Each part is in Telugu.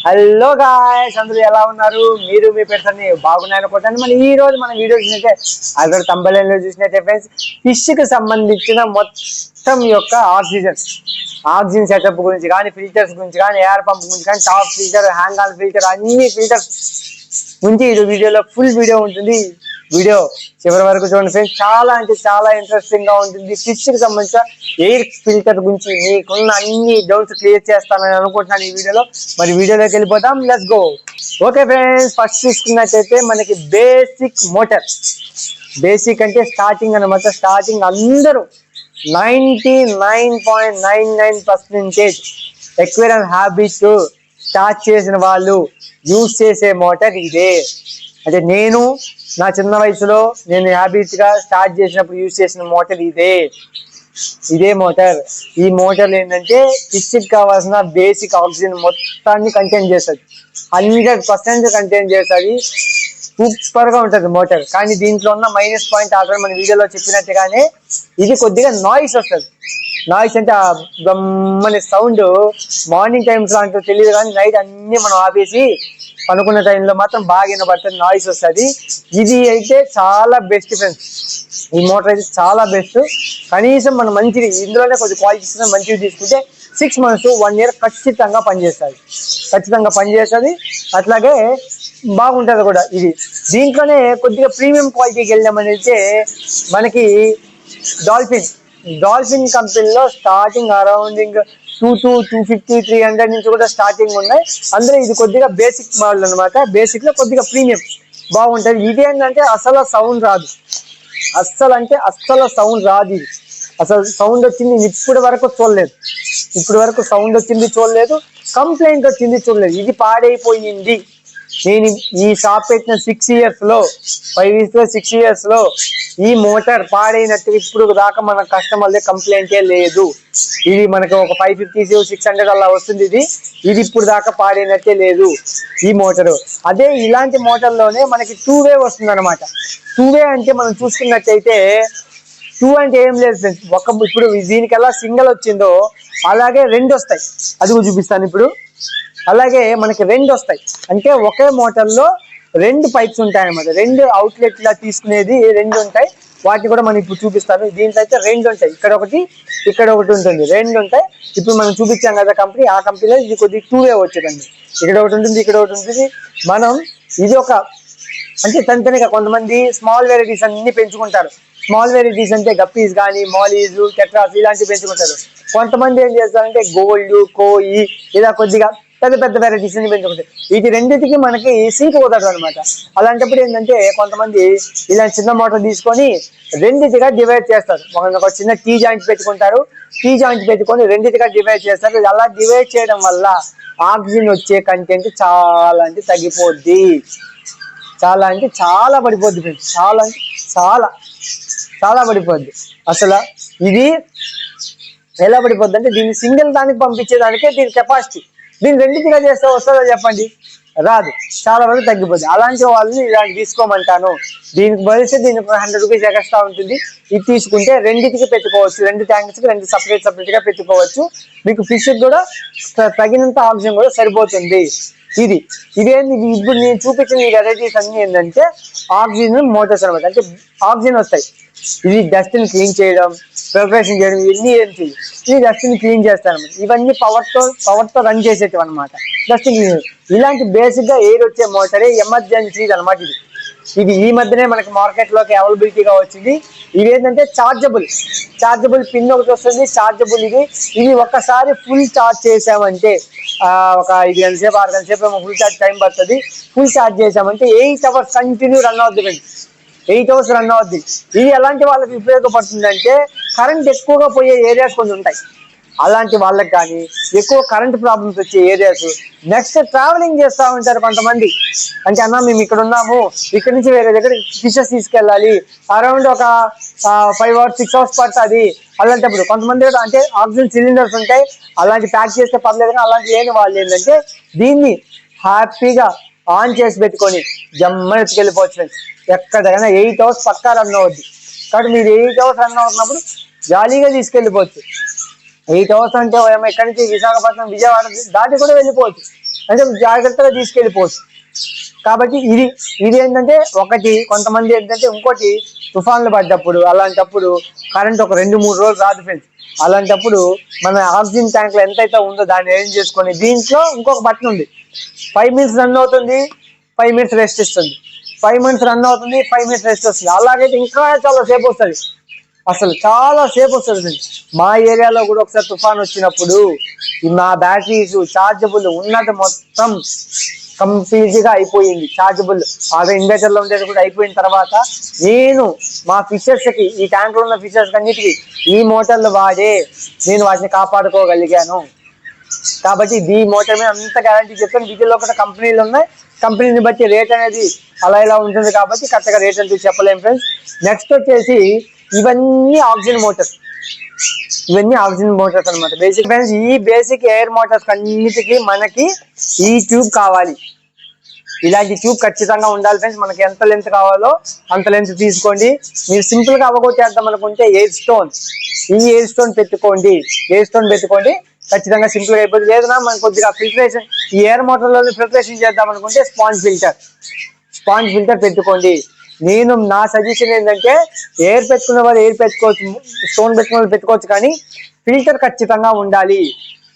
హలో గాయ్స్, అందరూ ఎలా ఉన్నారు? మీరు మీ పెట్స్ బాగున్నాయనుకుంటాను. మరి ఈ రోజు మన వీడియో చూసినట్టే అక్కడ తంబలైన్లో చూసినట్టే ఫ్రెండ్స్, ఫిష్ కి సంబంధించిన మొత్తం యొక్క ఆక్సిజన్ సెటప్ గురించి కానీ, ఫిల్టర్స్ గురించి కానీ, ఎయిర్ పంప్ గురించి కానీ, top filter, hang on filter, అన్ని ఫిల్టర్స్ గురించి ఈ వీడియోలో ఫుల్ వీడియో ఉంటుంది. వీడియో చివరి వరకు చూడండి ఫ్రెండ్స్, చాలా అంటే చాలా ఇంట్రెస్టింగ్ గా ఉంటుంది. ఫిష్ కి సంబంధించిన ఎయిర్ ఫిల్టర్ గురించి మీకున్న అన్ని డౌట్స్ క్లియర్ చేస్తానని అనుకుంటున్నాను ఈ వీడియోలో. మరి వీడియోలోకి వెళ్ళిపోతాం, let's go. Okay friends, first చూసుకున్నట్టయితే మనకి బేసిక్ మోటార్. బేసిక్ అంటే స్టార్టింగ్ అనమాట. స్టార్టింగ్ అందరూ 99.99% ఎక్వేరియం హ్యాబిట్ స్టార్ట్ చేసిన వాళ్ళు యూజ్ చేసే మోటార్ ఇదే. అంటే నేను నా చిన్న వయసులో నేను హ్యాబిట్ గా స్టార్ట్ చేసినప్పుడు యూజ్ చేసిన మోటార్ ఇదే మోటార్. ఈ మోటార్ ఏంటంటే ఫిష్ కి కావాల్సిన బేసిక్ ఆక్సిజన్ మొత్తాన్ని కంటైన్ చేస్తుంది. 100% కంటైన్ చేస్తుంది. సూపర్ గా ఉంటది మోటార్. కానీ దీంట్లో ఉన్న మైనస్ పాయింట్ ఆల్రెడీ మన వీడియోలో చెప్పినట్టుగానే ఇది కొద్దిగా నాయిస్ వస్తుంది. నాయిస్ అంటే ఆ గమ్మని సౌండ్ మార్నింగ్ టైమ్స్ అంటూ తెలియదు, కానీ నైట్ అన్ని మనం ఆపేసి పనుకున్న టైంలో మాత్రం బాగా వినబడుతుంది, నాయిస్ వస్తుంది. ఇది అయితే చాలా బెస్ట్ ఫ్రెండ్స్. ఈ మోటార్ అయితే చాలా బెస్ట్. కనీసం మనం మంచిది ఇందులోనే కొంచెం క్వాలిటీస్ మంచివి తీసుకుంటే 6 months 1 year ఖచ్చితంగా పనిచేస్తుంది. అట్లాగే బాగుంటుంది కూడా ఇది. దీంట్లోనే కొద్దిగా ప్రీమియం క్వాలిటీకి వెళ్ళామనైతే మనకి డాల్ఫిన్ కంపెనీలో స్టార్టింగ్ అరౌండింగ్ 250, 300 నుంచి కూడా స్టార్టింగ్ ఉన్నాయి. అందులో ఇది కొద్దిగా బేసిక్ మోడల్ అనమాట. బేసిక్ లో కొద్దిగా ప్రీమియం బాగుంటుంది. ఇది ఏంటంటే అసలు సౌండ్ రాదు. అస్సలు సౌండ్ రాదు. ఇది అసలు సౌండ్ వచ్చింది ఇప్పటి వరకు చూడలేదు. కంప్లైంట్ వచ్చింది చూడలేదు. ఇది పాడైపోయింది. నేను ఈ షాప్ పెట్టిన 6 years లో 6 years లో ఈ మోటార్ పాడైనట్టు ఇప్పుడు దాకా మన కస్టమర్లే కంప్లైంటే లేదు. ఇది మనకు ఒక 550, 600 అలా వస్తుంది. ఇది ఇప్పుడు దాకా పాడైనట్టే లేదు ఈ మోటారు. అదే ఇలాంటి మోటార్లోనే మనకి 2-way వస్తుంది అనమాట. 2-way అంటే మనం చూసుకున్నట్టయితే 2 అంటే ఏం లేదు ఫ్రెండ్స్. ఇప్పుడు దీనికి ఎలా సింగిల్ వచ్చిందో అలాగే 2 వస్తాయి. అది కూడా చూపిస్తాను ఇప్పుడు. అలాగే మనకి 2 వస్తాయి. అంటే ఒకే మోటార్లో 2 పైప్స్ ఉంటాయి అనమాట. 2 అవుట్లెట్ లా తీసుకునేది 2 ఉంటాయి. వాటిని కూడా మనం ఇప్పుడు చూపిస్తాను. దీంట్లో అయితే 2 ఉంటాయి. ఇక్కడ ఒకటి ఉంటుంది. 2 ఉంటాయి. ఇప్పుడు మనం చూపించాం కదా కంపెనీ, ఆ కంపెనీలో ఇది కొద్దిగా 2-way వచ్చేదండి. ఇక్కడ ఒకటి ఉంటుంది. మనం ఇది ఒక అంటే తనితనిగా కొంతమంది స్మాల్ వెరైటీస్ అన్ని పెంచుకుంటారు. స్మాల్ వెరైటీస్ అంటే గప్పీస్ కానీ, మాలీస్, టెట్రాస్ ఇలాంటివి పెంచుకుంటారు. కొంతమంది ఏం చేస్తారంటే గోల్డ్, కోయి ఇలా కొద్దిగా పెద్ద వెరైటీస్ ని పెంచుకుంటారు. వీటి రెండింటికి మనకి సీట్ కుదరదు అనమాట. అలాంటప్పుడు ఏంటంటే కొంతమంది ఇలా చిన్న మోటార్ తీసుకొని రెండింటిగా డివైడ్ చేస్తారు. ఒక చిన్న టీ జాయింట్ పెట్టుకుంటారు. టీ జాయింట్ పెట్టుకొని రెండింటిగా డివైడ్ చేస్తారు. అలా డివైడ్ చేయడం వల్ల ఆక్సిజన్ వచ్చే కంటెంట్ చాలా అంటే తగ్గిపోద్ది. చాలా పడిపోద్ది ఫ్రెండ్స్. చాలా పడిపోద్ది. అసలు ఇది ఎలా పడిపోద్ది అంటే దీన్ని సింగిల్ దానికి పంపించేదానికే దీని కెపాసిటీ. దీన్ని రెండింటిగా చేస్తే వస్తుందో చెప్పండి? రాదు. చాలా వరకు తగ్గిపోద్ది. అలాంటి వాళ్ళని ఇలాంటి తీసుకోమంటాను. దీనికి బదిలిస్తే దీనికి 100 rupees ఎక్స్ట్రా ఉంటుంది. ఇది తీసుకుంటే రెండింటికి పెట్టుకోవచ్చు. 2 ట్యాంక్స్ కి 2 సపరేట్ గా పెట్టుకోవచ్చు. మీకు ఫిష్ కూడా తగినంత ఆక్సిజన్ కూడా సరిపోతుంది. ఇదేంటి ఇప్పుడు నేను చూపించిన ఈ వెరైటీస్ అన్ని ఏంటంటే ఆక్సిజన్ మోటార్స్ అనమాట. అంటే ఆక్సిజన్ వస్తాయి. ఇది డస్ట్ ని క్లీన్ చేయడం, ప్రిపరేషన్ చేయడం, ఇవన్నీ ఏంటి ఇది డస్ట్ ని క్లీన్ చేస్తారనమాట. ఇవన్నీ పవర్ తో రన్ చేసేటివి అనమాట. డస్ట్ క్లీన్ ఇలాంటి బేసిక్ గా ఎయిర్ వచ్చే మోటారే ఎమర్జెన్సీ అనమాట. ఇది ఈ మధ్యనే మనకి మార్కెట్ లోకి అవైలబిలిటీగా వచ్చింది. ఇవి ఏంటంటే చార్జబుల్ పిన్ ఒకటి వస్తుంది. చార్జబుల్ ఇది ఒక్కసారి ఫుల్ చార్జ్ చేసామంటే ఒక 5 గంటల సేపు 6 గంటల సేపు ఫుల్ చార్జ్ టైం పడుతుంది. ఫుల్ చార్జ్ చేసామంటే 8 hours కంటిన్యూ రన్ అవుద్ది. 8 hours రన్ అవుద్ది. ఇది ఎలాంటి వాళ్ళకి ఉపయోగపడుతుంది అంటే కరెంట్ ఎక్కువగా పోయే ఏరియాస్ కొన్ని ఉంటాయి. అలాంటి వాళ్ళకి కానీ, ఎక్కువ కరెంట్ ప్రాబ్లమ్స్ వచ్చే ఏరియాస్, నెక్స్ట్ ట్రావెలింగ్ చేస్తూ ఉంటారు కొంతమంది. అంటే అన్న మేము ఇక్కడ ఉన్నాము, ఇక్కడ నుంచి వేరే దగ్గర ఫిషెస్ తీసుకెళ్ళాలి, అరౌండ్ ఒక 5 hours 6 hours పడుతుంది. అలాంటప్పుడు కొంతమంది అంటే ఆక్సిజన్ సిలిండర్స్ ఉంటాయి, అలాంటి ప్యాక్ చేస్తే పర్లేదు. కానీ అలాంటి లేని వాళ్ళు ఏంటంటే దీన్ని హ్యాపీగా ఆన్ చేసి పెట్టుకొని జమ్మని ఎత్తుకెళ్ళిపోవచ్చు. ఎక్కడికైనా 8 hours పక్కా రన్ అవుద్ది. కాబట్టి మీరు 8 hours రన్ అవుతున్నప్పుడు జాలీగా తీసుకెళ్ళిపోవచ్చు. 8 hours అంటే ఇక్కడి నుంచి విశాఖపట్నం విజయవాడ దాటి కూడా వెళ్ళిపోవచ్చు, అంటే జాగ్రత్తగా తీసుకెళ్ళిపోవచ్చు. కాబట్టి ఇది ఏంటంటే ఒకటి. కొంతమంది ఏంటంటే ఇంకోటి, తుఫాన్లు పడ్డప్పుడు అలాంటప్పుడు కరెంట్ ఒక 2-3 రోజులు రాదు ఫ్రెండ్స్. అలాంటప్పుడు మన ఆక్సిజన్ ట్యాంక్ లో ఎంతైతే ఉందో దాన్ని ఏం చేసుకొని, దీంట్లో ఇంకొక బటన్ ఉంది, 5 minutes రన్ అవుతుంది, 5 minutes రెస్ట్ ఇస్తుంది, 5 minutes రన్ అవుతుంది, 5 minutes రెస్ట్ వస్తుంది. అలాగైతే ఇంకా చాలా సేపు వస్తుంది, అసలు చాలా సేపు వస్తుంది. మా ఏరియాలో కూడా ఒకసారి తుఫాన్ వచ్చినప్పుడు మా బ్యాటరీస్ చార్జబుల్ ఉన్నది మొత్తం కంప్లీట్ గా అయిపోయింది. చార్జబుల్ అదే ఇన్వర్టర్ లో ఉండేది కూడా అయిపోయిన తర్వాత నేను మా ఫిషర్స్ కి, ఈ ట్యాంక్ లో ఉన్న ఫిషర్స్ అన్నిటికీ ఈ మోటార్లు వాడే నేను వాటిని కాపాడుకోగలిగాను. కాబట్టి ఈ మోటార్ మీద అంత గ్యారంటీ చెప్తాను. వీటిలో కూడా కంపెనీలు ఉన్నాయి, కంపెనీని బట్టి రేట్ అనేది అలా ఇలా ఉంటుంది, కాబట్టి కరెక్ట్గా రేట్ అంటూ చెప్పలేము ఫ్రెండ్స్. నెక్స్ట్ వచ్చేసి ఇవన్నీ ఆక్సిజన్ మోటార్స్, ఇవన్నీ ఆక్సిజన్ మోటార్స్ అనమాట. బేసిక్ ఫ్రెండ్స్, ఈ బేసిక్ ఎయిర్ మోటార్స్ అన్నిటికీ మనకి ఈ ట్యూబ్ కావాలి. ఇలాంటి ట్యూబ్ ఖచ్చితంగా ఉండాలి ఫ్రెండ్స్. మనకి ఎంత లెంత్ కావాలో అంత లెంత్ తీసుకోండి. మీరు సింపుల్ గా అవగొట్టేద్దాం అనుకుంటే ఎయిర్ స్టోన్, ఈ ఎయిర్ స్టోన్ పెట్టుకోండి, ఎయిర్ స్టోన్ పెట్టుకోండి, ఖచ్చితంగా సింపుల్ గా అయిపోతుంది. లేదన్నా మనకు కొద్దిగా ఫిల్టరేషన్, ఈ ఎయిర్ మోటార్ లో ఫిల్టరేషన్ చేద్దాం అనుకుంటే స్పాంజ్ ఫిల్టర్ పెట్టుకోండి. నేను నా సజెషన్ ఏంటంటే ఎయిర్ పెట్టుకున్న వాళ్ళు ఎయిర్ పెట్టుకోవచ్చు, స్టోన్ పెట్టుకున్న వాళ్ళు పెట్టుకోవచ్చు, కానీ ఫిల్టర్ ఖచ్చితంగా ఉండాలి.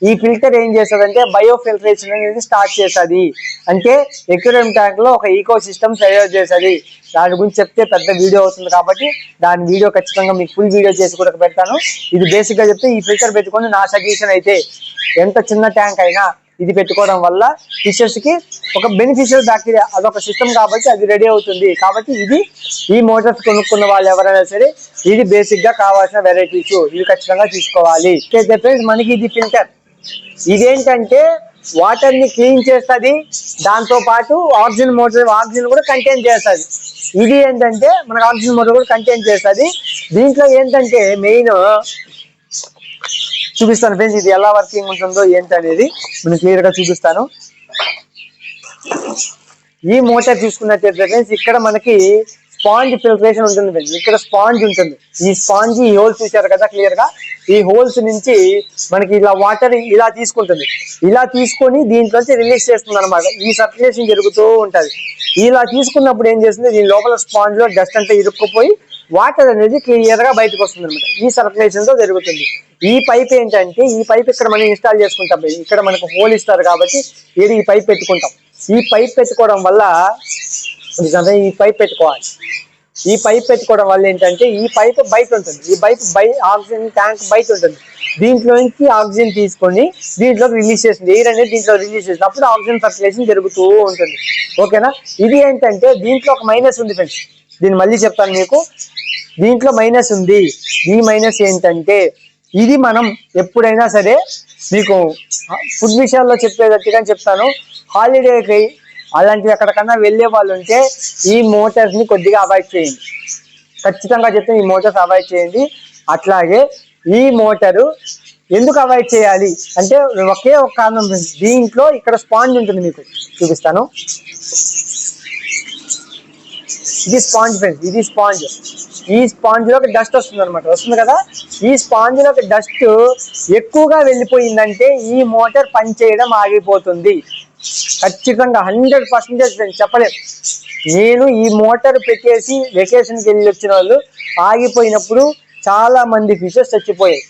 ఈ ఫిల్టర్ ఏం చేస్తుందంటే బయో ఫిల్టరేషన్ అనేది స్టార్ట్ చేస్తుంది, అంటే ఎక్వేరియం ట్యాంక్ లో ఒక ఈకో సిస్టమ్ తయారు చేస్తుంది. దాని గురించి చెప్తే పెద్ద వీడియో అవుతుంది, కాబట్టి దాని వీడియో ఖచ్చితంగా మీకు ఫుల్ వీడియో చేసి కూడా పెడతాను. ఇది బేసిక్ గా చెప్తే ఈ ఫిల్టర్ పెట్టుకొని నా సజెషన్ అయితే ఎంత చిన్న ట్యాంక్ అయినా ఇది పెట్టుకోవడం వల్ల ఫిషెస్ కి ఒక బెనిఫిషియల్ బ్యాక్టీరియా అదొక సిస్టమ్ కాబట్టి అది రెడీ అవుతుంది. కాబట్టి ఈ మోటార్స్ కొనుక్కున్న వాళ్ళు ఎవరైనా సరే ఇది బేసిక్ గా కావాల్సిన వెరైటీస్ ఇవి ఖచ్చితంగా తీసుకోవాలి. ఫ్రెండ్స్, మనకి ఇది ఫిల్టర్, ఇదేంటంటే వాటర్ ని క్లీన్ చేస్తుంది, దాంతో పాటు ఆక్సిజన్ కూడా కంటైన్ చేస్తుంది. ఇది ఏంటంటే మనకు ఆక్సిజన్ మోటార్ కూడా కంటైన్ చేస్తుంది. దీంట్లో ఏంటంటే మెయిన్ చూపిస్తాను ఫ్రెండ్స్, ఇది ఎలా వర్కింగ్ ఉంటుందో ఏంటనేది నేను క్లియర్ గా చూపిస్తాను. ఈ మోటార్ చూసుకున్నట్లయితే ఫ్రెండ్స్, ఇక్కడ మనకి స్పాంజ్ ఫిల్టరేషన్ ఉంటుంది ఫ్రెండ్స్. ఇక్కడ స్పాంజ్ ఉంటుంది, ఈ స్పాంజ్ ఈ హోల్స్ చూసారు కదా క్లియర్ గా, ఈ హోల్స్ నుంచి మనకి ఇలా వాటర్ ఇలా తీసుకుంటుంది, ఇలా తీసుకొని దీంట్లోంచి రిలీజ్ చేస్తుంది అనమాట. ఈ సర్క్యులేషన్ జరుగుతూ ఉంటది. ఇలా తీసుకున్నప్పుడు ఏం చేస్తుంది, దీని లోపల స్పాంజ్ లో డస్ట్ అంతా ఇరుక్కుపోయి వాటర్ అనేది క్లియర్ గా బయటకు వస్తుంది అనమాట. ఈ సర్క్యులేషన్ తో జరుగుతుంది. ఈ పైప్ ఏంటంటే, ఈ పైప్ ఇక్కడ మనం ఇన్స్టాల్ చేసుకుంటాం, ఇక్కడ మనకు హోల్ ఇస్తారు కాబట్టి ఈ పైప్ పెట్టుకుంటాం. ఈ పైప్ పెట్టుకోవడం వల్ల ఈ పైప్ పెట్టుకోవడం వల్ల ఏంటంటే ఈ పైప్ బయట ఉంటుంది, ఈ పైప్ ఆక్సిజన్ ట్యాంక్ బయట ఉంటుంది. దీంట్లోంచి ఆక్సిజన్ తీసుకొని దీంట్లోకి రిలీజ్ చేస్తుంది, ఎయిర్ అనేది దీంట్లో రిలీజ్ చేస్తుంది, అప్పుడు ఆక్సిజన్ సర్క్యులేషన్ జరుగుతూ ఉంటుంది. ఓకేనా. ఇది ఏంటంటే దీంట్లో ఒక మైనస్ ఉంది ఫ్రెండ్స్, దీన్ని మళ్ళీ చెప్తాను మీకు. దీంట్లో మైనస్ ఉంది. ఈ మైనస్ ఏంటంటే ఇది మనం ఎప్పుడైనా సరే మీకు ఫుడ్ విషయాల్లో చెప్పేటట్టుగా చెప్తాను. హాలిడేకి అలాంటివి ఎక్కడికన్నా వెళ్ళే వాళ్ళు ఉంటే ఈ మోటార్స్ ని కొద్దిగా అవాయిడ్ చేయండి, ఖచ్చితంగా చెప్తే ఈ మోటార్స్ అవాయిడ్ చేయండి. అట్లాగే ఈ మోటారు ఎందుకు అవాయిడ్ చేయాలి అంటే ఒకే ఒక కారణం, దీంట్లో ఇక్కడ స్పాంజ్ ఉంటుంది, మీకు చూపిస్తాను. ఇది స్పాంజ్ ఫ్రెండ్స్, ఇది స్పాంజ్. ఈ స్పాంజ్ లోకి డస్ట్ వస్తుంది అనమాట, వస్తుంది కదా. ఈ స్పాంజ్ లోకి డస్ట్ ఎక్కువగా వెళ్ళిపోయిందంటే ఈ మోటార్ పనిచేయడం ఆగిపోతుంది. ఖచ్చితంగా 100% చెప్పలేదు. నేను ఈ మోటార్ పెట్టేసి వెకేషన్కి వెళ్ళి వచ్చిన వాళ్ళు ఆగిపోయినప్పుడు చాలా మంది ఫిషెస్ చచ్చిపోయాయి.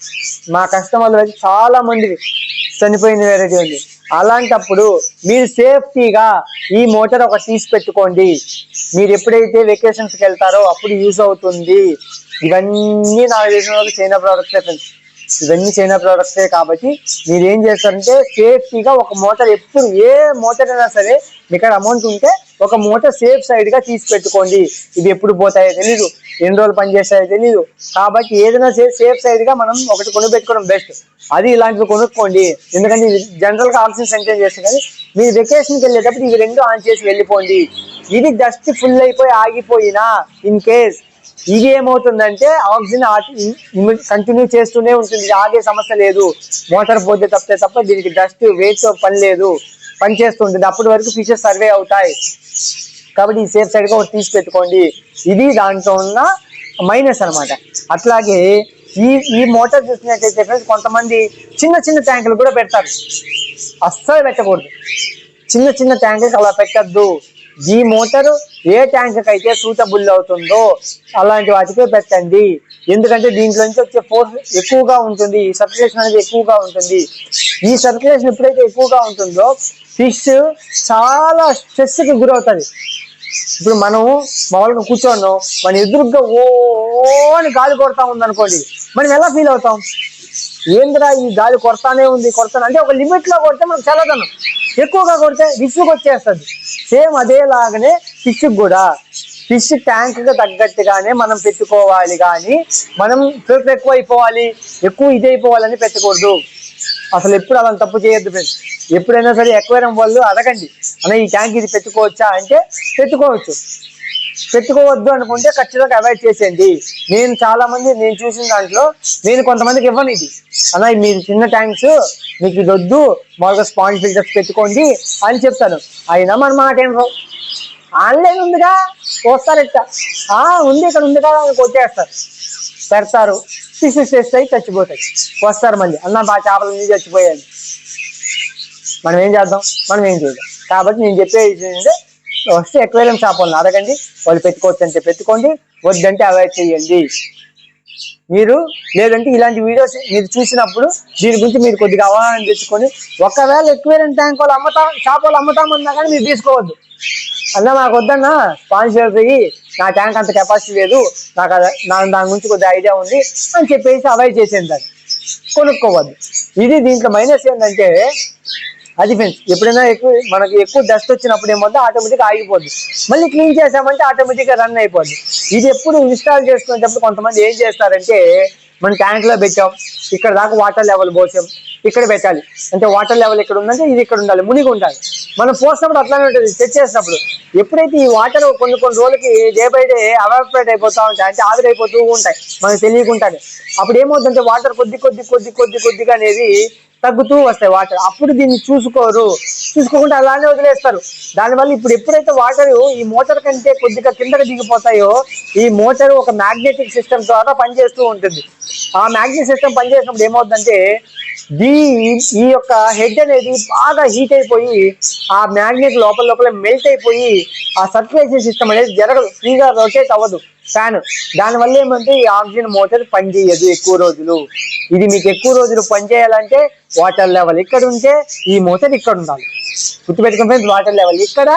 మా కస్టమర్లు చాలా మంది చనిపోయిన వెరైటీ ఉంది. అలాంటప్పుడు మీరు సేఫ్టీగా ఈ మోటార్ ఒక తీసి పెట్టుకోండి. మీరు ఎప్పుడైతే వెకేషన్స్కి వెళ్తారో అప్పుడు యూజ్ అవుతుంది. ఇవన్నీ నాకు తెలిసిన వాళ్ళు చైనా ప్రోడక్ట్సే ఫ్రెండ్స్, ఇవన్నీ చైనా ప్రోడక్ట్సే. కాబట్టి మీరు ఏం చేస్తారంటే సేఫ్టీగా ఒక మోటార్, ఎప్పుడు ఏ మోటార్ అయినా సరే మీకు అమౌంట్ ఉంటే ఒక మోటార్ సేఫ్ సైడ్ గా తీసి పెట్టుకోండి. ఇవి ఎప్పుడు పోతాయో తెలీదు, ఎన్ని రోజులు పనిచేస్తాయో తెలీదు. కాబట్టి ఏదైనా సేఫ్ సైడ్ గా మనం ఒకటి కొనుక్కోవడం బెస్ట్. అది ఇలాంటివి కొనుక్కోండి, ఎందుకంటే జనరల్ గా ఆక్సిజన్ సెంటర్ చేస్తుంది. కానీ మీరు వెకేషన్కి వెళ్ళేటప్పుడు ఇవి రెండు ఆన్ చేసి వెళ్ళిపోండి. ఇది జస్ట్ ఫుల్ అయిపోయి ఆగిపోయినా ఇన్ కేస్ ఇది ఏమవుతుందంటే ఆక్సిజన్ కంటిన్యూ చేస్తూనే ఉంటుంది, ఆగే సమస్య లేదు. మోటార్ పోతే తప్ప దీనికి డస్ట్ వెయిట్ పని లేదు, పని చేస్తుంటుంది. అప్పటి వరకు ఫిషెస్ సర్వే అవుతాయి. కాబట్టి ఈ సేఫ్ సైడ్ గా ఒకటి తీసి పెట్టుకోండి. ఇది దాంట్లో ఉన్న మైనస్ అనమాట. అట్లాగే ఈ మోటార్ చూసినట్టయితే ఫ్రెండ్స్ కొంతమంది చిన్న చిన్న ట్యాంకులు కూడా పెడతారు. అస్సలు పెట్టకూడదు, చిన్న చిన్న ట్యాంకుకి అలా పెట్టద్దు. ఈ మోటారు ఏ ట్యాంక్ అయితే సూటబుల్ అవుతుందో అలాంటి వాటికే పెట్టండి. ఎందుకంటే దీంట్లో నుంచి వచ్చే ఫోర్స్ ఎక్కువగా ఉంటుంది, సర్క్యులేషన్ అనేది ఎక్కువగా ఉంటుంది. ఈ సర్క్యులేషన్ ఎప్పుడైతే ఎక్కువగా ఉంటుందో ఫిష్ చాలా స్ట్రెస్కి గురవుతుంది. ఇప్పుడు మనం మామూలుగా కూర్చోన్నాం, మన ఎదురుగా ఓ అని గాలి కొడతా ఉందనుకోండి, మనం ఎలా ఫీల్ అవుతాం? ఏందిరా ఈ గాలి కొడతానే ఉంది అంటే ఒక లిమిట్ లో కొడితే మనకు చల్లదనం, ఎక్కువగా కొడితే విసుగు వచ్చేస్తుంది. సేమ్ అదేలాగానే ఫిష్ కూడా ఫిష్ ట్యాంక్ కి తగ్గట్టుగానే మనం పెట్టుకోవాలి, కానీ మనం ఫిల్టర్ ఎక్కువ అయిపోవాలి, ఎక్కువ ఇది అయిపోవాలని పెట్టకూడదు. అసలు ఎప్పుడు అలా తప్పు చేయొద్దు ఫ్రెండ్స్. ఎప్పుడైనా సరే ఎక్వేరియం వాళ్ళు అడగండి, అన్న ఈ ట్యాంక్ ఇది పెట్టుకోవచ్చా అంటే పెట్టుకోవచ్చు. పెట్టుకోవద్దు అనుకుంటే ఖచ్చితంగా అవాయిడ్ చేసేయండి. నేను చాలా మంది నేను చూసిన దాంట్లో నేను కొంతమందికి ఇవ్వను ఇది, అన్న మీరు చిన్న ట్యాంక్స్ మీకు ఇది వద్దు, మామూలుగా స్పాంజ్ ఫిల్టర్స్ పెట్టుకోండి అని చెప్తాను. అయినా మన మాట ఏం ఆన్లైన్ ఉందిగా వస్తారు, ఇట్ట ఉంది ఇక్కడ ఉంది కదా అని కొట్టేస్తారు, పెడతారు, ఫిషెస్ చేస్తాయి, చచ్చిపోతాయి. వస్తారు మళ్ళీ, అన్న మా చేపలు నుంచి చచ్చిపోయాయి. మనం ఏం చేద్దాం? మనం ఏం చేద్దాం? కాబట్టి నేను చెప్పేది ఏంటంటే వస్తే ఎక్వేరియం షాప్ వాళ్ళని అడగండి, వాళ్ళు పెట్టుకోవచ్చు అంటే పెట్టుకోండి, వద్దంటే అవాయిడ్ చేయండి. మీరు లేదంటే ఇలాంటి వీడియోస్ మీరు చూసినప్పుడు దీని గురించి మీరు కొద్దిగా అవగాహన తెచ్చుకొని, ఒకవేళ ఎక్వేరియం ట్యాంక్ వాళ్ళు షాప్ వాళ్ళు అమ్ముతామన్నా కానీ మీరు తీసుకోవద్దు. అన్నా మాకు వద్దన్నా స్పాన్సర్ అయ్యి నా ట్యాంక్ అంత కెపాసిటీ లేదు, నాకు దాని గురించి కొద్దిగా ఐడియా ఉంది అని చెప్పేసి అవాయిడ్ చేసేది, దాన్ని కొనుక్కోవద్దు. ఇది దీంట్లో మైనస్ ఏంటంటే అది ఫ్రెండ్స్, ఎప్పుడైనా మనకి ఎక్కువ డస్ట్ వచ్చినప్పుడు ఏమవుతుంది, ఆటోమేటిక్గా ఆగిపోద్ది. మళ్ళీ క్లీన్ చేసామంటే ఆటోమేటిక్గా రన్ అయిపోద్ది. ఇది ఎప్పుడు ఇన్స్టాల్ చేసుకునేటప్పుడు కొంతమంది ఏం చేస్తారంటే, మనం ట్యాంక్లో పెట్టాం, ఇక్కడ దాకా వాటర్ లెవెల్ పోసాం, ఇక్కడ పెట్టాలి అంటే వాటర్ లెవెల్ ఇక్కడ ఉందంటే ఇది ఇక్కడ ఉండాలి, మునిగి ఉండాలి. మనం పోసినప్పుడు అట్లానే ఉంటుంది, చెక్ చేసినప్పుడు. ఎప్పుడైతే ఈ వాటర్ కొన్ని రోజులకి డే బై డే అవాపరేట్ అయిపోతూ ఉంటాయి, అంటే ఆవిరైపోతూ ఉంటాయి మనకు తెలియకుండానే, అప్పుడు ఏమవుతుందంటే వాటర్ కొద్దిగా అనేది తగ్గుతూ వస్తాయి వాటర్. అప్పుడు దీన్ని చూసుకోకుండా అలానే వదిలేస్తారు. దానివల్ల ఇప్పుడు ఎప్పుడైతే వాటర్ ఈ మోటార్ కంటే కొద్దిగా కిందకి దిగిపోతాయో, ఈ మోటార్ ఒక మ్యాగ్నెటిక్ సిస్టమ్ ద్వారా పనిచేస్తూ ఉంటుంది. ఆ మ్యాగ్నెటిక్ సిస్టమ్ పనిచేసినప్పుడు ఏమవుతుందంటే ఈ యొక్క హెడ్ అనేది బాగా హీట్ అయిపోయి ఆ మ్యాగ్నెట్ లోపల మెల్ట్ అయిపోయి ఆ సర్క్యులేషన్ సిస్టమ్ అనేది జరగదు, ఫ్రీగా రొటేట్ అవ్వదు ఫ్యాన్. దానివల్ల ఏమంటే ఈ ఆక్సిజన్ మోటార్ పనిచేయదు ఎక్కువ రోజులు. ఇది మీకు ఎక్కువ రోజులు పనిచేయాలంటే వాటర్ లెవెల్ ఇక్కడ ఉంటే ఈ మోటార్ ఇక్కడ ఉండాలి. గుర్తుపెట్టుకుని ఫ్రెండ్స్, వాటర్ లెవెల్ ఇక్కడ,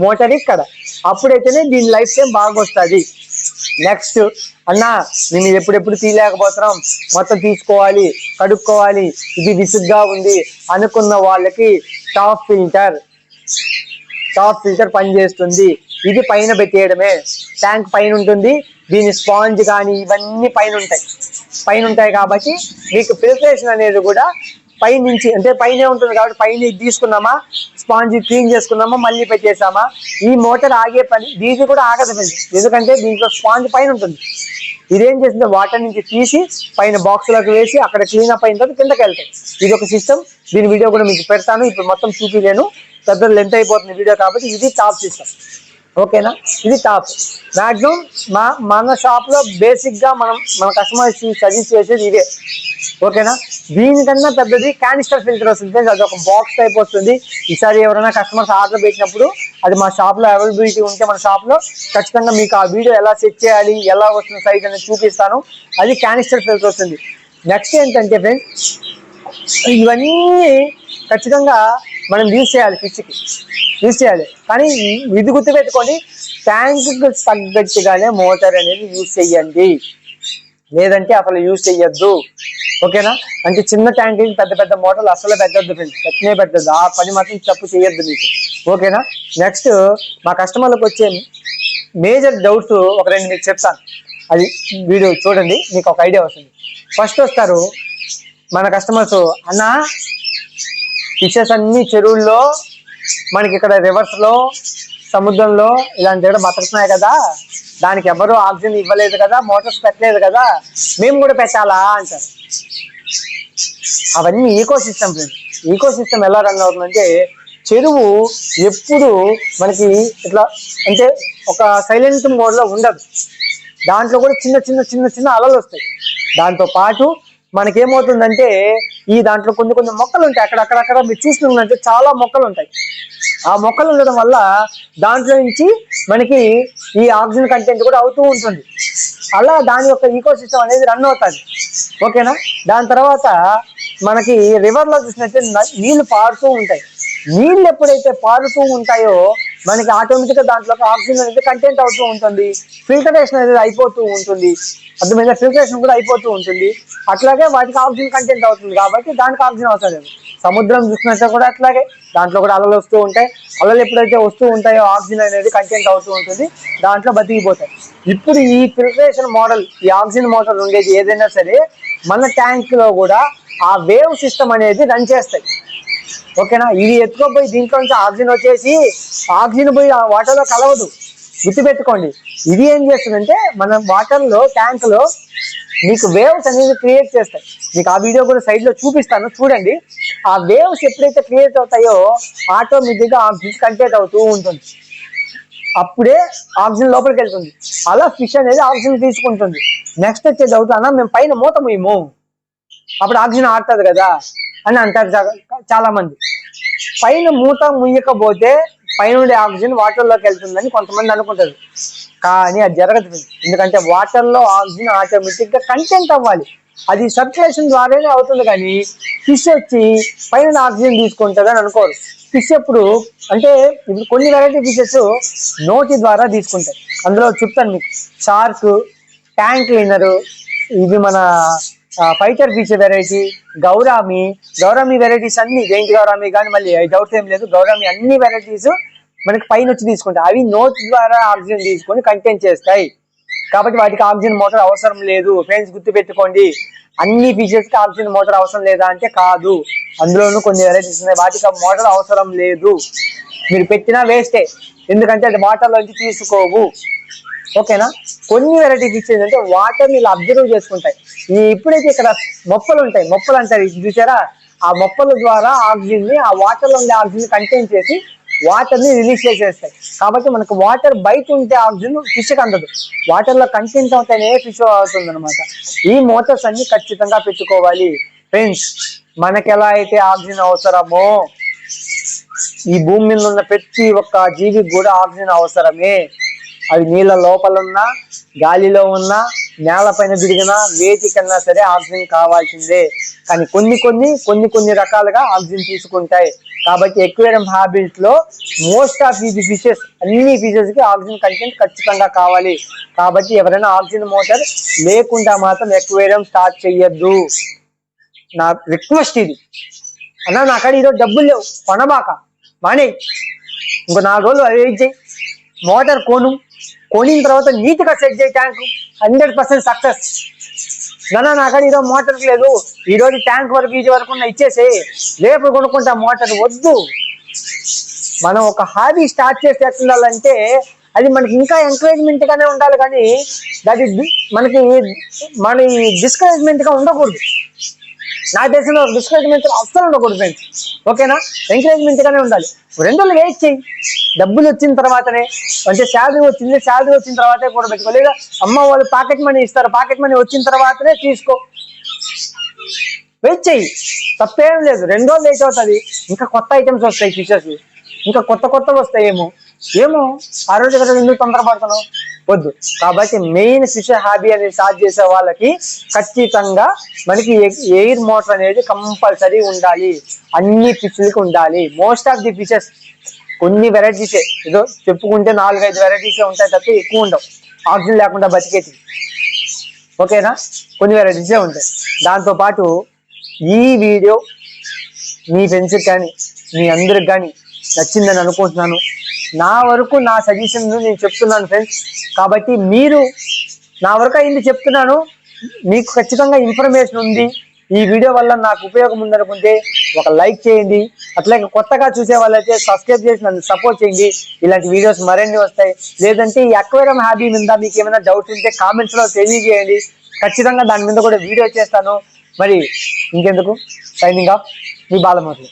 మోటార్ ఇక్కడ, అప్పుడైతేనే దీని లైఫ్ టైం బాగా వస్తుంది. నెక్స్ట్ అన్నా నేను ఎప్పుడెప్పుడు తీయలేకపోతున్నాం, మొత్తం తీసుకోవాలి, కడుక్కోవాలి, ఇది విసుగ్గా ఉంది అనుకున్న వాళ్ళకి టాప్ ఫిల్టర్ పనిచేస్తుంది. ఇది పైన పెట్టేయడమే, ట్యాంక్ పైన ఉంటుంది, దీని స్పాంజ్ కానీ ఇవన్నీ పైన ఉంటాయి కాబట్టి మీకు ఫిల్టరేషన్ అనేది కూడా పైనుంచి అంటే పైనే ఉంటుంది కాబట్టి పైన తీసుకున్నామా, స్పాంజ్ క్లీన్ చేసుకున్నామా, మళ్ళీ పెట్టేసామా, ఈ మోటార్ ఆగే పని దీనికి కూడా ఆగదు. ఎందుకంటే దీంట్లో స్పాంజ్ పైన ఉంటుంది. ఇదేం చేసింది, వాటర్ నుంచి తీసి పైన బాక్స్లోకి వేసి అక్కడ క్లీన్ అప్ అయిన తర్వాత కిందకి వెళ్తాయి. ఇది ఒక సిస్టమ్. దీని వీడియో కూడా మీకు పెడతాను, ఇప్పుడు మొత్తం చూపించలేను, పెద్ద లెంత్ అయిపోతుంది వీడియో కాబట్టి. ఇది టాప్ సిస్టమ్, ఓకేనా? ఇది టాప్. మ్యాక్సిమం మన షాప్లో బేసిక్గా మన కస్టమర్స్ సజెస్ట్ చేసేది ఇదే, ఓకేనా? దీనికన్నా పెద్దది క్యానిస్టర్ ఫిల్టర్ వస్తుంది, అది ఒక బాక్స్ టైప్ వస్తుంది. ఈసారి ఎవరైనా కస్టమర్స్ ఆర్డర్ పెట్టినప్పుడు అది మా షాప్లో అవైలబిలిటీ ఉంటే మన షాప్లో ఖచ్చితంగా మీకు ఆ వీడియో ఎలా సెట్ చేయాలి, ఎలా వస్తుంది సైజ్ అనేది చూపిస్తాను. అది క్యానిస్టర్ ఫిల్టర్ వస్తుంది. నెక్స్ట్ ఏంటంటే ఫ్రెండ్స్, ఇవన్నీ ఖచ్చితంగా మనం యూజ్ చేయాలి, ఫిష్కి యూజ్ చేయాలి. కానీ ఇది గుర్తుపెట్టుకోండి, ట్యాంక్కి తగ్గట్టుగానే మోటార్ అనేది యూజ్ చేయండి, లేదంటే అసలు యూజ్ చెయ్యొద్దు, ఓకేనా? అంటే చిన్న ట్యాంక్ పెద్ద మోటార్లు అసలు పెట్టద్దు ఫ్రెండ్స్, పెట్టద్దు. ఆ పని మాత్రం తప్పు చేయొద్దు మీకు, ఓకేనా? నెక్స్ట్ మా కస్టమర్లకు వచ్చే మేజర్ డౌట్స్ ఒక రెండు మీకు చెప్తాను, అది వీడియో చూడండి, మీకు ఒక ఐడియా వస్తుంది. ఫస్ట్ వస్తారు మన కస్టమర్స్, అన్న ఫిషెస్ అన్ని చెరువుల్లో మనకి ఇక్కడ రివర్స్లో సముద్రంలో ఇలాంటి దగ్గర బతుకుతున్నాయి కదా, దానికి ఎవరు ఆక్సిజన్ ఇవ్వలేదు కదా, మోటార్స్ పెట్టలేదు కదా, మేము కూడా పెట్టాలా అంటారు. అవన్నీ ఈకో సిస్టమ్ ఎలా రన్ అవుతుందంటే, చెరువు ఎప్పుడు మనకి ఇట్లా అంటే ఒక సైలెంట్ మోడ్లో ఉండదు, దాంట్లో కూడా చిన్న అలలు వస్తాయి. దాంతో పాటు మనకేమవుతుందంటే ఈ దాంట్లో కొన్ని కొన్ని మొక్కలు ఉంటాయి, అక్కడక్కడ మీరు చూస్తున్నట్టే చాలా మొక్కలు ఉంటాయి. ఆ మొక్కలు ఉండడం వల్ల దాంట్లో నుంచి మనకి ఈ ఆక్సిజన్ కంటెంట్ కూడా అవుతూ ఉంటుంది. అలా దాని యొక్క ఈకో సిస్టమ్ అనేది రన్ అవుతుంది. ఓకేనా. దాని తర్వాత మనకి రివర్లో చూసినట్టే నీళ్లు పారుతూ ఉంటాయి. నీళ్ళు ఎప్పుడైతే పారుతూ ఉంటాయో మనకి ఆటోమేటిక్గా దాంట్లో ఆక్సిజన్ అనేది కంటెంట్ అవుతూ ఉంటుంది, ఫిల్టరేషన్ అనేది అయిపోతూ ఉంటుంది. అర్థమైనా, ఫిల్టరేషన్ కూడా అయిపోతూ ఉంటుంది. అట్లాగే వాటికి ఆక్సిజన్ కంటెంట్ అవుతుంది కాబట్టి దానికి ఆక్సిజన్ అవసరం లేదు. సముద్రం చూసినట్టే కూడా అట్లాగే దాంట్లో కూడా అలలు వస్తూ ఉంటాయి. అలలు ఎప్పుడైతే వస్తూ ఉంటాయో ఆక్సిజన్ అనేది కంటెంట్ అవుతూ ఉంటుంది, దాంట్లో బతికిపోతాయి. ఇప్పుడు ఈ ఫిల్టరేషన్ మోడల్, ఈ ఆక్సిజన్ మోడల్ ఉండేది ఏదైనా సరే మన ట్యాంక్ లో కూడా ఆ వేవ్ సిస్టమ్ అనేది రన్ చేస్తాయి. ఓకేనా. ఇది ఎత్తుకోపోయి దీంట్లో నుంచి ఆక్సిజన్ వచ్చేసి ఆక్సిజన్ పోయి ఆ వాటర్లో కలవదు, గుర్తుపెట్టుకోండి. ఇది ఏం చేస్తుందంటే మన వాటర్లో ట్యాంక్ లో మీకు వేవ్స్ అనేది క్రియేట్ చేస్తాయి. మీకు ఆ వీడియో కూడా సైడ్ లో చూపిస్తాను, చూడండి. ఆ వేవ్స్ ఎప్పుడైతే క్రియేట్ అవుతాయో ఆటోమేటిక్గా ఆక్సిజన్ కంటెంట్ అవుతూ ఉంటుంది. అప్పుడే ఆక్సిజన్ లోపలికి వెళ్తుంది. అలా ఫిష్ అనేది ఆక్సిజన్ తీసుకుంటుంది. నెక్స్ట్ వచ్చేది అవుతానా, మేము పైన మూత ముయ్యము, అప్పుడు ఆక్సిజన్ ఆడుతుంది కదా అని అంటారు చాలా మంది. పైన మూత ముయ్యకపోతే పైన ఉండే ఆక్సిజన్ వాటర్లోకి వెళ్తుందని కొంతమంది అనుకుంటారు, కానీ అది జరగదు. ఎందుకంటే వాటర్లో ఆక్సిజన్ ఆటోమేటిక్గా కంటెంట్ అవ్వాలి, అది సర్క్యులేషన్ ద్వారానే అవుతుంది. కానీ ఫిష్ వచ్చి పైన ఆక్సిజన్ తీసుకుంటుంది అని అనుకోరు. ఫిష్ ఎప్పుడు అంటే ఇప్పుడు కొన్ని వెరైటీ ఫిషెస్ నోటి ద్వారా తీసుకుంటాయి. అందులో చెప్తాను మీకు, షార్క్, ట్యాంక్ క్లీనరు, ఇది మన fighter fish variety, gourami varieties అన్ని, జైంట్ గౌరామి కానీ మళ్ళీ డౌట్స్ ఏం లేదు, గౌరామి అన్ని వెరైటీస్ మనకి పైన వచ్చి తీసుకుంటాయి. అవి నోటి ద్వారా ఆక్సిజన్ తీసుకొని కంటెంట్ చేస్తాయి కాబట్టి వాటికి ఆక్సిజన్ మోటార్ అవసరం లేదు. ఫ్రెండ్స్ గుర్తుపెట్టుకోండి, అన్ని ఫిషెస్ కి ఆక్సిజన్ మోటార్ అవసరం లేదా అంటే కాదు. అందులోనూ కొన్ని వెరైటీస్ ఉన్నాయి వాటికి మోటార్ అవసరం లేదు, మీరు పెట్టినా వేస్టే, ఎందుకంటే అది వాటర్ లోంచి తీసుకోవు. ఓకేనా. కొన్ని వెరైటీ ఫిష్ ఏంటంటే వాటర్ ని ఇలా అబ్జర్వ్ చేసుకుంటాయి. ఇప్పుడైతే ఇక్కడ మొప్పలు ఉంటాయి, మొప్పలు అంటారు చూసారా, ఆ మొప్పల ద్వారా ఆక్సిజన్ ని ఆ వాటర్ లో ఉండే ఆక్సిజన్ కంటెంట్ చేసి వాటర్ ని రిలీజ్ చేసేస్తాయి. కాబట్టి మనకు వాటర్ బయట ఉంటే ఆక్సిజన్ ఫిష్ కి అందదు, వాటర్ లో కంటెంట్ అవుతానే ఫిష్ అవుతుంది అనమాట. ఈ మోటార్స్ అన్ని ఖచ్చితంగా పెట్టుకోవాలి ఫ్రెండ్స్. మనకి ఎలా అయితే ఆక్సిజన్ అవసరమో ఈ భూమి మీద ఉన్న ప్రతి ఒక్క జీవికి కూడా ఆక్సిజన్ అవసరమే. అవి నీళ్ళ లోపల ఉన్నా, గాలిలో ఉన్నా, నేలపైన తిరిగినా, వేటికన్నా సరే ఆక్సిజన్ కావాల్సిందే. కానీ కొన్ని రకాలుగా ఆక్సిజన్ తీసుకుంటాయి. కాబట్టి ఎక్వేరియం హ్యాబిట్ లో మోస్ట్ ఆఫ్ ఇది ఫిషెస్, అన్ని ఫిషెస్ కి ఆక్సిజన్ కంటెంట్ ఖచ్చితంగా కావాలి. కాబట్టి ఎవరైనా ఆక్సిజన్ మోటార్ లేకుండా మాత్రం ఎక్వేరియం స్టార్ట్ చెయ్యొద్దు. నా రిక్వెస్ట్ ఇది. అన్నా నా కాడ ఈరోజు డబ్బులు లేవు, కొనబాక, మానే, ఇంకో 4 రోజులు వెయిట్ చేయి, మోటార్ కొనిన తర్వాత నీట్గా సెట్ చేయి, ట్యాంక్ 100% సక్సెస్. నా కాడ ఈరోజు మోటార్ లేదు, ఈరోజు ట్యాంక్ వరకు ఇది వరకు ఇచ్చేసి రేపు కొనుక్కుంటా మోటార్ వద్దు. మనం ఒక హాబీ స్టార్ట్ చేసి ఎట్టుండాలంటే అది మనకి ఇంకా ఎంకరేజ్మెంట్ గానే ఉండాలి, కానీ అది మనకి మన డిస్కరేజ్మెంట్ గా ఉండకూడదు. నా దేశంలో డిస్కరేజ్మెంట్ అస్సలు ఉండకూడదు ఫ్రెండ్స్. ఓకేనా. ఎంకరేజ్మెంట్ గానే ఉండాలి. 2 రోజులు వెయిట్ చేయి, డబ్బులు వచ్చిన తర్వాతనే, అంటే శాలరీ వచ్చిన తర్వాతే కూడా పెట్టుకో, లేదా అమ్మ వాళ్ళు పాకెట్ మనీ ఇస్తారు, పాకెట్ మనీ వచ్చిన తర్వాతనే తీసుకో, వెయిట్ చెయ్యి, తప్పేం లేదు. 2 రోజులు వెయిట్ అవుతుంది, ఇంకా కొత్త ఐటమ్స్ వస్తాయి ఫిషెస్, ఇంకా కొత్తవి వస్తాయేమో ఆ రోజు కదా ఎందుకు తొందరపడుతున్నావు, వద్దు. కాబట్టి మెయిన్ ఫిష్ హాబీ అనేది స్టార్ట్ చేసే వాళ్ళకి ఖచ్చితంగా మనకి ఎయిర్ మోటార్ అనేది కంపల్సరీ ఉండాలి, అన్ని ఫిష్లకి ఉండాలి. మోస్ట్ ఆఫ్ ది ఫిషెస్ కొన్ని వెరైటీసే, ఏదో చెప్పుకుంటే 4-5 వెరైటీసే ఉంటాయి తప్ప ఎక్కువ ఉండవు ఆక్సిజన్ లేకుండా బతికేటి. ఓకేనా. కొన్ని వెరైటీసే ఉంటాయి. దాంతోపాటు ఈ వీడియో మీ ఫ్రెండ్స్కి కానీ మీ అందరికి కానీ నచ్చిందని అనుకుంటున్నాను. నా వరకు నా సజెషన్ నేను చెప్తున్నాను ఫ్రెండ్స్. కాబట్టి మీరు నా వరకు అయింది చెప్తున్నాను, మీకు ఖచ్చితంగా ఇన్ఫర్మేషన్ ఉంది, ఈ వీడియో వల్ల నాకు ఉపయోగం ఉందనుకుంటే ఒక లైక్ చేయండి. అట్లాగే కొత్తగా చూసే వాళ్ళైతే సబ్స్క్రైబ్ చేసి నన్ను సపోర్ట్ చేయండి. ఇలాంటి వీడియోస్ మరిన్ని వస్తాయి. లేదంటే ఈ అక్వేరియం హాబీ మీద మీకు ఏమైనా డౌట్స్ ఉంటే కామెంట్స్ లో తెలియజేయండి, ఖచ్చితంగా దాని మీద కూడా వీడియో చేస్తాను. మరి ఇంకెందుకు, సైనింగ్ ఆఫ్, మీ బాలమూర్తి.